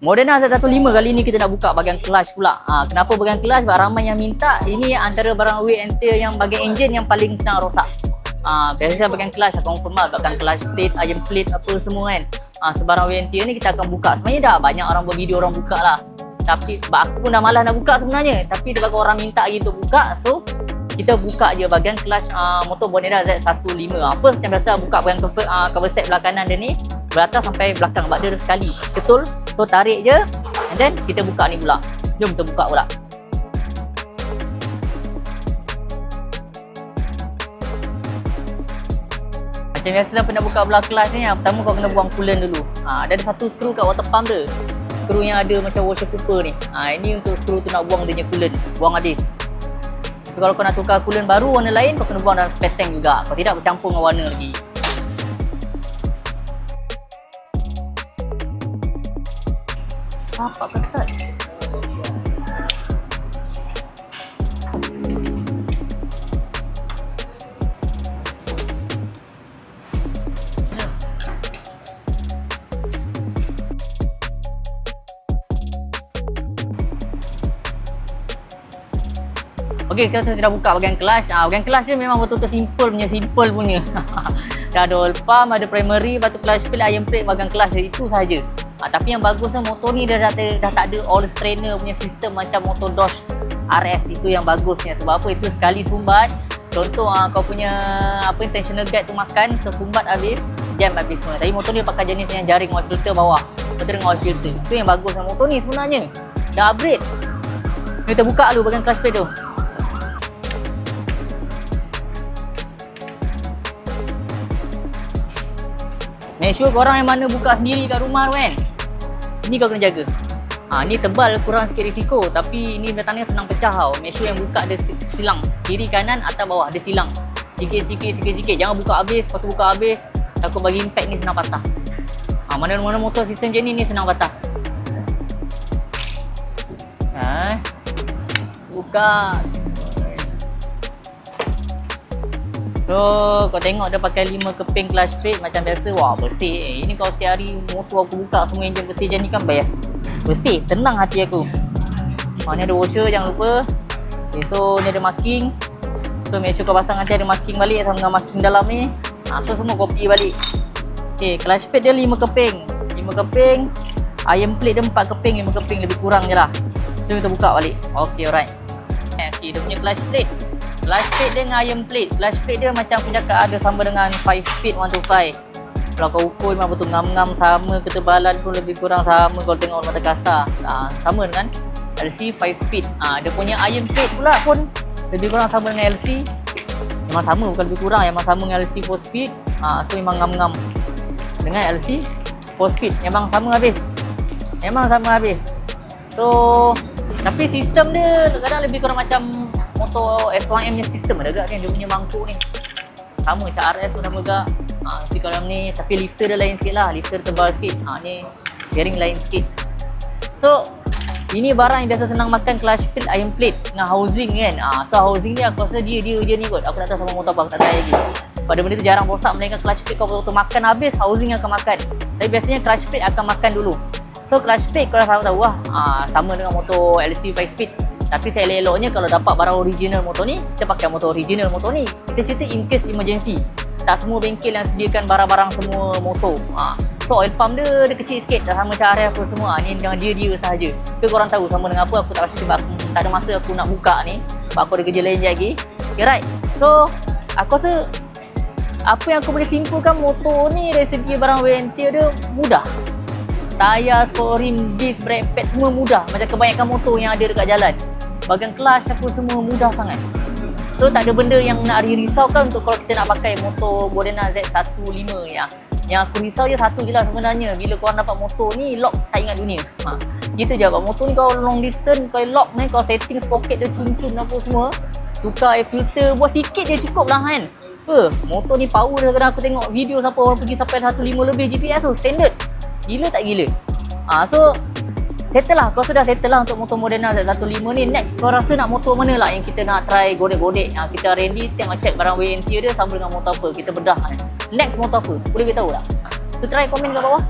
Moderna Z15 kali ni kita nak buka bahagian clutch pula. Kenapa bahagian clutch? Sebab ramai yang minta. Ini antara barang wear and tear yang bahagian enjin yang paling senang rosak. Biasanya bahagian clutch akan confirm lah, bahagian clutch plate, iron plate apa semua kan. Sebarang wear and tear ni kita akan buka. Sebenarnya dah banyak orang buat video orang buka lah. Tapi aku pun dah malas nak buka sebenarnya. Tapi dia bagi orang minta lagi untuk buka. So kita buka je bahagian clutch motor Moderna Z15. First macam biasa buka bahagian cover set belah kanan dia ni, beratas sampai belakang sebab dia sekali. Betul? So tarik je and then kita buka ni pula. Jom kita buka pula. Macam biasa lah pernah buka belah clutch ni, pertama kau kena buang coolant dulu. Ada satu skru kat water pump dia. Skru yang ada macam washer cooper ni. Ini untuk skru tu nak buang dia punya coolant, buang habis. Tapi kalau kau nak tukar coolant baru warna lain, kau kena buang dalam spare tank juga. Kau tidak bercampur dengan warna lagi. Apa ketat? Okey, kita sudah buka bahagian clutch. Bahagian clutch dia memang betul-betul simple punya. Dah ada oil pump, ada primary, batu clutch plate, iron plate, bahagian clutch dia itu sahaja. Tapi yang bagusnya motor ni dah tak ada all strainer punya sistem macam motor Dodge RS. Itu yang bagusnya. Sebab apa? Itu sekali sumbat. Contoh kau punya tensioner guide tu makan, tersumbat habis, jam habis semua. Tapi motor ni pakai jenis yang jaring oil filter bawah. Betul dengan oil filter. Itu yang bagusnya motor ni sebenarnya. Dah upgrade. Kita buka dulu bahagian clutch plate tu. Make sure korang yang mana buka sendiri kat rumah tu kan. Ni kau kena jaga. Ni tebal kurang sikit risiko. Tapi ni datangnya senang pecah tau. Make sure yang buka ada silang. Kiri kanan atas bawah ada silang. Sikit-sikit. Jangan buka habis. Lepas tu buka habis. Takut bagi impact ni senang patah. Mana-mana motor sistem macam ni senang patah. Buka. So kau tengok dia pakai 5 keping clutch plate macam biasa. Wah bersih. Ini kalau setiap hari motor aku buka semua enjin bersih macam ni kan best. Bersih, tenang hati aku. Ni ada washer jangan lupa. Okay, so ni ada marking. So make sure kau pasang nanti ada marking balik sama dengan marking dalam ni. So semua copy balik. Okay, clutch plate dia 5 keping. 5 keping. Iron plate dia 4 keping, 5 keping lebih kurang je lah. Jom kita buka balik. Okay, alright. Okay, dia punya clutch plate. Clutch plate dia dengan iron plate. Clutch plate dia macam aku cakap ada sama dengan 5 speed 125. Kalau kau ukur memang betul ngam-ngam sama, ketebalan pun lebih kurang sama kalau tengok mata kasar. Sama dengan LC 5 speed. Dia punya iron plate pula pun lebih kurang sama dengan LC. Memang sama, bukan lebih kurang, memang sama dengan LC 4 speed. So memang ngam-ngam dengan LC 4 speed. Memang sama habis. So tapi sistem dia kadang lebih kurang macam motor S1M punya sistem ada agak ni, dia punya mangkuk ni sama macam RS pun sama agak. Tapi kalau ni, tapi lifter dia lain sikit lah, lifter tebal sikit. Ni bearing lain sikit. So ini barang yang biasa senang makan clutch plate, iron plate dengan housing kan. So housing ni aku rasa dia ni kot. Aku tak tahu sama motor apa, aku tak tahu lagi. Pada benda tu jarang rosak, melainkan clutch plate kau betul-betul makan habis, housing akan makan. Tapi biasanya clutch plate akan makan dulu. So clutch plate kalau saya tahu sama dengan motor LC 5 speed. Tapi saya elok-eloknya kalau dapat barang original motor ni, kita pakai motor original motor ni. Kita cerita in case emergency. Tak semua bengkel yang sediakan barang-barang semua motor. So oil pump dia kecil sikit, tak sama macam RF apa semua. Ni dengan dia sahaja. Tapi korang tahu sama dengan apa, aku tak rasa sebab aku tak ada masa aku nak buka ni. Sebab aku ada kerja lain je lagi. Okay, right. So aku rasa apa yang aku boleh simpulkan motor ni dari segi barang wear and tear dia mudah. Tayar, sport rim, disc, brake pad semua mudah. Macam kebanyakan motor yang ada dekat jalan. Bahagian clutch apa semua mudah sangat. So tak ada benda yang nak risaukan untuk kalau kita nak pakai motor Moderna Z15 ya. Yang aku risau je satu je lah sebenarnya. Bila korang dapat motor ni, lock tak ingat dunia. Gitu je. Motor ni kalau long distance, kau lock ni, kau setting sprocket dia cun-cun apa semua, tukar air filter, buat sikit je cukup lah kan. Motor ni power dia. Kadang aku tengok video siapa orang pergi sampai 1.5 lebih GPS tu, standard. Gila tak gila? So settle lah, kau sudah settle lah untuk motor Moderna Z15 ni. Next kau rasa nak motor mana lah yang kita nak try godek-godek. Kita ready, tengok check barang wear and tear dia sama dengan motor apa, kita bedah. Next motor apa, boleh beritahu tak? So try komen kat bawah.